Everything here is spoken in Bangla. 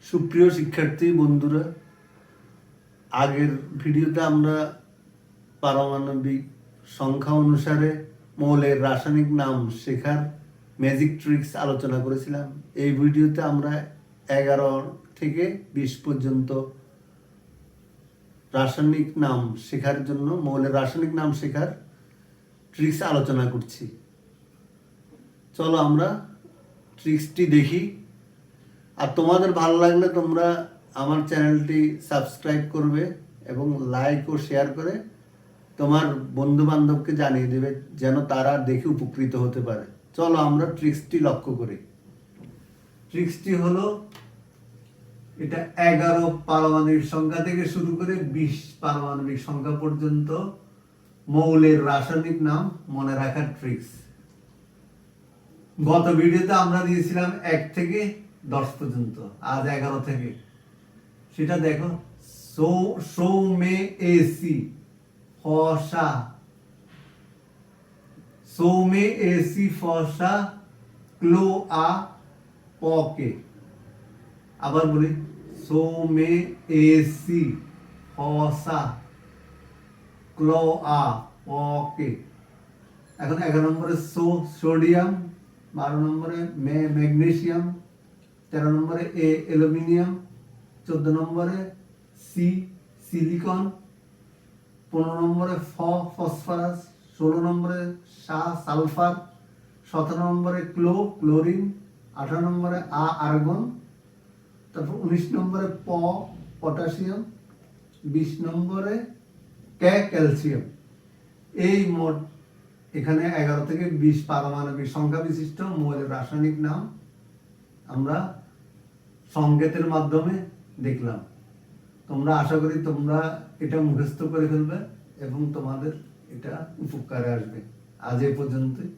সুপ্রিয় শিক্ষার্থী বন্ধুরা, আগের ভিডিওতে আমরা পারমাণবিক সংখ্যা অনুসারে মৌলের রাসায়নিক নাম শেখার ম্যাজিক ট্রিক্স আলোচনা করেছিলাম। এই ভিডিওতে আমরা 11 থেকে 20 পর্যন্ত রাসায়নিক নাম শেখার জন্য মৌলের রাসায়নিক নাম শেখার ট্রিক্স আলোচনা করছি। চলো আমরা ট্রিক্সটি দেখি। আর তোমাদের ভালো লাগলে তোমরা আমার চ্যানেলটি সাবস্ক্রাইব করবে এবং লাইক ও শেয়ার করে তোমার বন্ধু বান্ধবকে জানিয়ে দেবে, যেন তারা দেখে উপকৃত হতে পারে। চলো আমরা ট্রিক্সটি লক্ষ্য করি। ট্রিক্সটি হলো, এটা 11 পারমাণবিক সংখ্যা থেকে শুরু করে 20 পারমাণবিক সংখ্যা পর্যন্ত মৌলের রাসায়নিক নাম মনে রাখার ট্রিক্স। গত ভিডিওতে আমরা দিয়েছিলাম 1 থেকে 10 পর্যন্ত, আজ 11 থেকে। সেটা দেখো, সৌমেসি ফসা, সৌমেসি ফসা ক্লোআ পকে। আবার বলি, সৌমেসি ফসা ক্লোআ পকে। এখন 11 নম্বরে সোডিয়াম, 12 নম্বরে ম্যাগনেসিয়াম, 13 নম্বরে অ্যালুমিনিয়াম, 14 নম্বরে সিলিকন, 15 নম্বরে ফসফরাস, 16 নম্বরে সালফার, 17 নম্বরে ক্লোরিন, 18 নম্বরে আর্গন, তারপর 19 নম্বরে পটাশিয়াম, 20 নম্বরে ক্যালসিয়াম। এই মোট এখানে 11 থেকে 20 পারমাণবিক সংখ্যা বিশিষ্ট মৌলের রাসায়নিক নাম আমরা সংকেতের মাধ্যমে দেখলাম। তোমরা আশা করি তোমরা এটা মুখস্থ করে ফেলবে এবং তোমাদের এটা উপকারে আসবে। আজ এই পর্যন্তই।